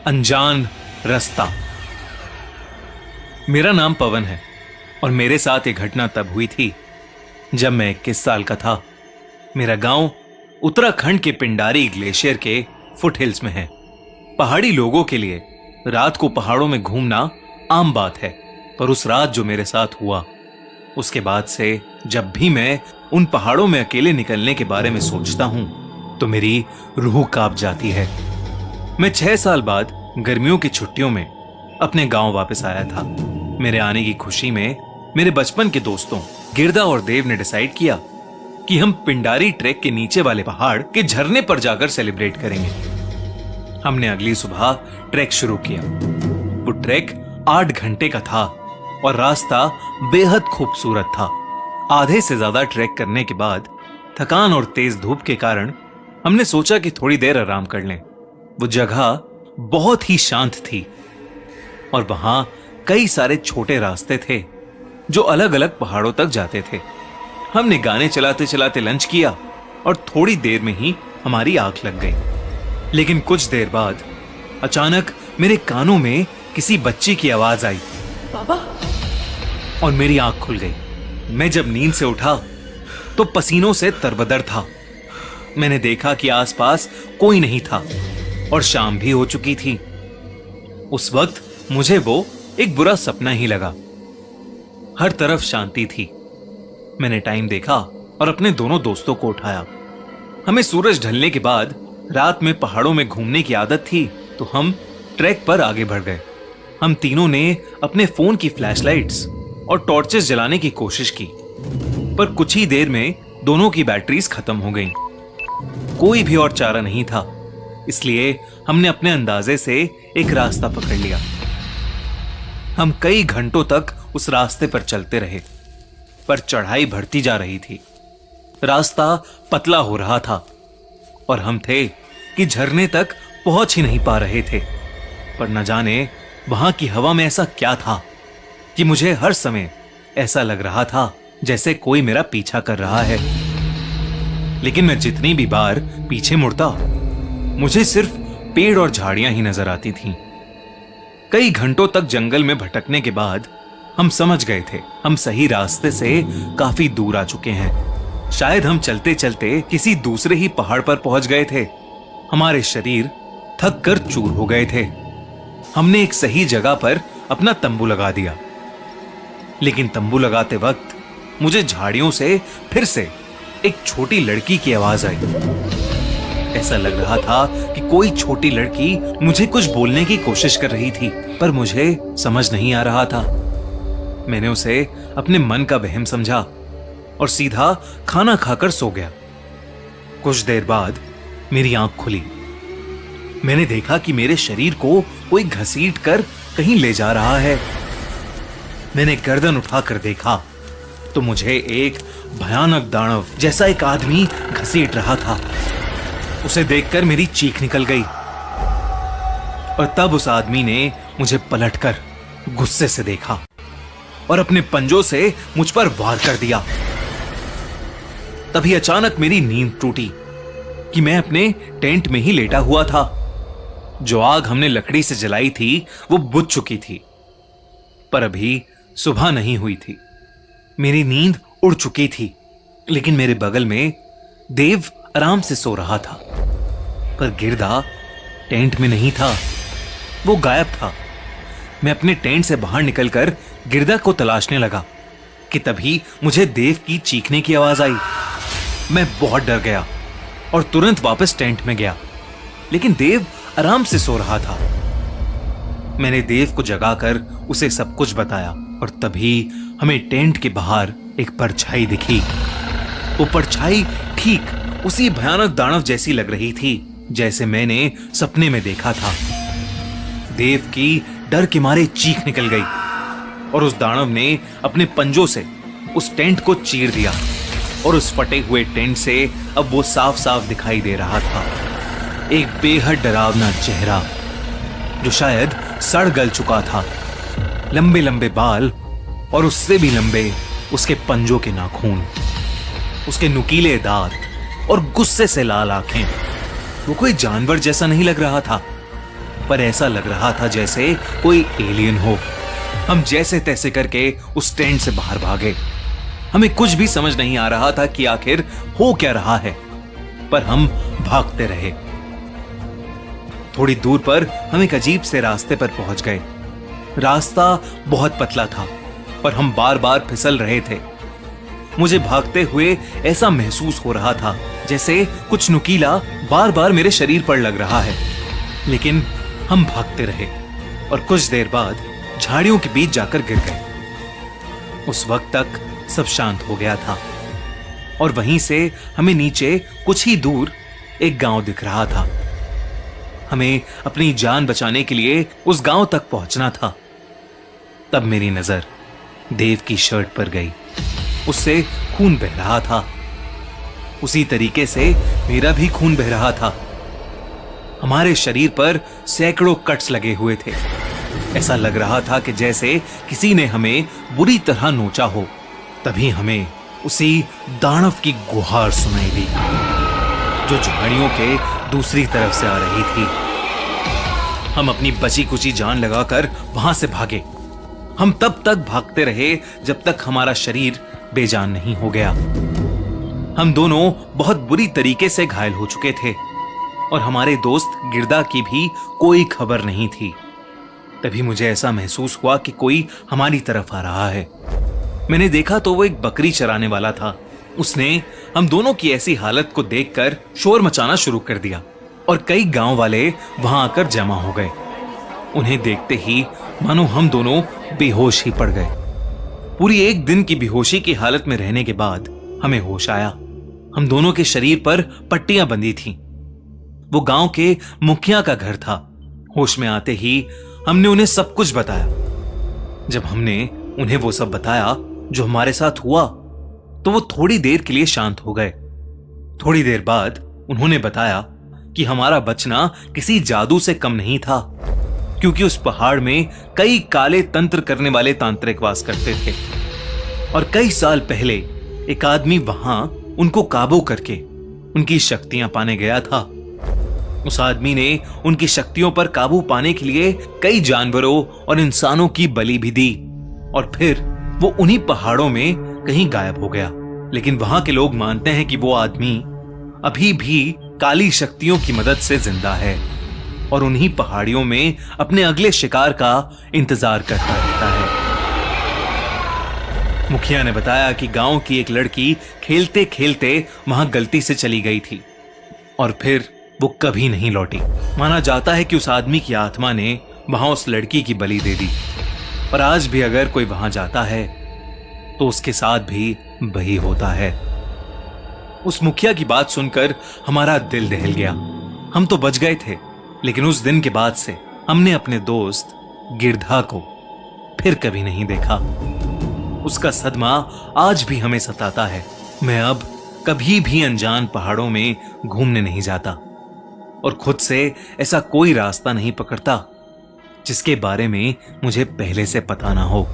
अनजान रास्ता। मेरा नाम पवन है और मेरे साथ ये घटना तब हुई थी जब मैं 21 साल का था। मेरा गांव उत्तराखंड के पिंडारी ग्लेशियर के फुटहिल्स में है। पहाड़ी लोगों के लिए रात को पहाड़ों में घूमना आम बात है, पर उस रात जो मेरे साथ हुआ, उसके बाद से जब भी मैं उन पहाड़ों में अकेले निकलने के बारे में सोचता हूं तो मेरी रूह कांप जाती है। मैं 6 साल बाद गर्मियों की छुट्टियों में अपने गांव वापस आया था। मेरे आने की खुशी में मेरे बचपन के दोस्तों गिरदा और देव ने डिसाइड किया कि हम पिंडारी ट्रैक के नीचे वाले पहाड़ के झरने पर जाकर सेलिब्रेट करेंगे। हमने अगली सुबह ट्रैक शुरू किया। वो ट्रैक 8 घंटे का था और रास्ता बेहद खूबसूरत था। आधे से ज्यादा ट्रैक करने के बाद थकान और तेज धूप के कारण हमने सोचा कि थोड़ी देर आराम कर लें। वो जगह बहुत ही शांत थी और वहां कई सारे छोटे रास्ते थे जो अलग अलग पहाड़ों तक जाते थे। हमने गाने चलाते चलाते लंच किया और थोड़ी देर में ही हमारी आंख लग गई। लेकिन कुछ देर बाद अचानक मेरे कानों में किसी बच्ची की आवाज आई, पापा। और मेरी आंख खुल गई। मैं जब नींद से उठा तो पसीनों से तरबदर था। मैंने देखा कि आसपास कोई नहीं था और शाम भी हो चुकी थी। उस वक्त मुझे वो एक बुरा सपना ही लगा। हर तरफ शांति थी। मैंने टाइम देखा और अपने दोनों दोस्तों को उठाया। हमें सूरज ढलने के बाद रात में पहाड़ों में घूमने की आदत थी, तो हम ट्रैक पर आगे बढ़ गए। हम तीनों ने अपने फोन की फ्लैशलाइट्स और टॉर्चेस जलाने की कोशिश की, पर कुछ ही देर में दोनों की बैटरीज खत्म हो गईं। कोई भी और चारा नहीं था, इसलिए हमने अपने अंदाजे से एक रास्ता पकड़ लिया। हम कई घंटों तक उस रास्ते पर चलते रहे, पर चढ़ाई बढ़ती जा रही थी। रास्ता पतला हो रहा था और हम थे कि झरने तक पहुंच ही नहीं पा रहे थे। पर न जाने वहां की हवा में ऐसा क्या था कि मुझे हर समय ऐसा लग रहा था जैसे कोई मेरा पीछा कर रहा है। लेकिन मैं जितनी भी बार पीछे मुड़ता, मुझे सिर्फ पेड़ और झाड़ियां ही नजर आती थीं। कई घंटों तक जंगल में भटकने के बाद हम समझ गए थे हम सही रास्ते से काफी दूर आ चुके हैं। शायद हम चलते चलते किसी दूसरे ही पहाड़ पर पहुंच गए थे। हमारे शरीर थक कर चूर हो गए थे। हमने एक सही जगह पर अपना तंबू लगा दिया, लेकिन तंबू लगाते वक्त मुझे झाड़ियों से फिर से एक छोटी लड़की की आवाज आई। ऐसा लग रहा था कि कोई छोटी लड़की मुझे कुछ बोलने की कोशिश कर रही थी, पर मुझे समझ नहीं आ रहा था। मैंने उसे अपने मन का वहम समझा और सीधा खाना खाकर सो गया। कुछ देर बाद मेरी आंख खुली। मैंने देखा कि मेरे शरीर को कोई घसीट कर कहीं ले जा रहा है। मैंने गर्दन उठाकर देखा तो मुझे एक भयानक दानव जैसा एक आदमी घसीट रहा था। उसे देखकर मेरी चीख निकल गई और तब उस आदमी ने मुझे पलटकर गुस्से से देखा और अपने पंजों से मुझ पर वार कर दिया। तभी अचानक मेरी नींद टूटी कि मैं अपने टेंट में ही लेटा हुआ था। जो आग हमने लकड़ी से जलाई थी वो बुझ चुकी थी, पर अभी सुबह नहीं हुई थी। मेरी नींद उड़ चुकी थी, लेकिन मेरे बगल में देव आराम से सो रहा था। पर गिरदा टेंट में नहीं था, वो गायब था। मैं अपने टेंट से बाहर निकलकर गिरदा को तलाशने लगा कि तभी मुझे देव की चीखने की आवाज आई। मैं बहुत डर गया और तुरंत वापस टेंट में गया, लेकिन देव आराम से सो रहा था। मैंने देव को जगाकर उसे सब कुछ बताया और तभी हमें टेंट के बाहर एक परछाई दिखी। वो परछाई ठीक उसी भयानक दानव जैसी लग रही थी जैसे मैंने सपने में देखा था। देव की डर के मारे चीख निकल गई और उस दानव ने अपने पंजों से उस टेंट को चीर दिया और उस फटे हुए टेंट से अब वो साफ साफ दिखाई दे रहा था। एक बेहद डरावना चेहरा जो शायद सड़ गल चुका था। लंबे लंबे बाल और उससे भी लंबे उसके पंजों के नाखून, उसके नुकीले दांत और गुस्से से लाल आंखें। वो कोई जानवर जैसा नहीं लग रहा था, पर ऐसा लग रहा था जैसे कोई एलियन हो। हम जैसे तैसे करके उस टेंट से बाहर भागे। हमें कुछ भी समझ नहीं आ रहा था कि आखिर हो क्या रहा है, पर हम भागते रहे। थोड़ी दूर पर हम एक अजीब से रास्ते पर पहुंच गए। रास्ता बहुत पतला था, पर हम बार बार फिसल रहे थे। मुझे भागते हुए ऐसा महसूस हो रहा था जैसे कुछ नुकीला बार बार मेरे शरीर पर लग रहा है। लेकिन हम भागते रहे और कुछ देर बाद झाड़ियों के बीच जाकर गिर गए। उस वक्त तक सब शांत हो गया था और वहीं से हमें नीचे कुछ ही दूर एक गांव दिख रहा था। हमें अपनी जान बचाने के लिए उस गांव तक पहुंचना था। तब मेरी नजर देव की शर्ट पर गई। उससे खून बह रहा था। उसी तरीके से मेरा भी खून बह रहा था। हमारे शरीर पर सैकड़ों कट्स लगे हुए थे। ऐसा लग रहा था कि जैसे किसी ने हमें बुरी तरह नोचा हो। तभी हमें उसी दानव की गुहार सुनाई दी जो झाड़ियों के दूसरी तरफ से आ रही थी। हम अपनी बची कुची जान लगाकर वहां से भागे। हम तब तक भागते रहे जब तक हमारा शरीर बेजान नहीं हो गया। हम दोनों बहुत बुरी तरीके से घायल हो चुके थे और हमारे दोस्त गिरदा की भी कोई खबर नहीं थी। तभी मुझे ऐसा महसूस हुआ कि कोई हमारी तरफ आ रहा है। मैंने देखा तो वो एक बकरी चराने वाला था। उसने हम दोनों की ऐसी हालत को देखकर शोर मचाना शुरू कर दिया और कई गांव वाले वहां आकर जमा हो गए। उन्हें देखते ही मानो हम दोनों बेहोश ही पड़ गए। पूरी एक दिन की बेहोशी की हालत में रहने के बाद हमें होश आया। हम दोनों के शरीर पर पट्टियां बंधी थीं। वो गांव के मुखिया का घर था। होश में आते ही हमने उन्हें सब कुछ बताया। जब हमने उन्हें वो सब बताया जो हमारे साथ हुआ तो वो थोड़ी देर के लिए शांत हो गए। थोड़ी देर बाद उन्होंने बताया कि हमारा बचना किसी जादू से कम नहीं था, क्योंकि उस पहाड़ में कई काले तंत्र करने वाले तांत्रिक वास करते थे और कई साल पहले एक आदमी वहां उनको काबू करके उनकी शक्तियां पाने गया था। उस आदमी ने उनकी शक्तियों पर काबू पाने के लिए कई जानवरों और इंसानों की बलि भी दी और फिर वो उन्हीं पहाड़ों में कहीं गायब हो गया। लेकिन वहां के लोग मानते हैं कि वो आदमी अभी भी काली शक्तियों की मदद से जिंदा है और उन्हीं पहाड़ियों में अपने अगले शिकार का इंतजार करता रहता है। मुखिया ने बताया कि गांव की एक लड़की खेलते खेलते वहां गलती से चली गई थी और फिर वो कभी नहीं लौटी। माना जाता है कि उस आदमी की आत्मा ने वहां उस लड़की की बलि दे दी और आज भी अगर कोई वहां जाता है तो उसके साथ भी वही होता है। उस मुखिया की बात सुनकर हमारा दिल दहल गया। हम तो बच गए थे, लेकिन उस दिन के बाद से हमने अपने दोस्त गिरधा को फिर कभी नहीं देखा। उसका सदमा आज भी हमें सताता है। मैं अब कभी भी अनजान पहाड़ों में घूमने नहीं जाता और खुद से ऐसा कोई रास्ता नहीं पकड़ता जिसके बारे में मुझे पहले से पता ना हो।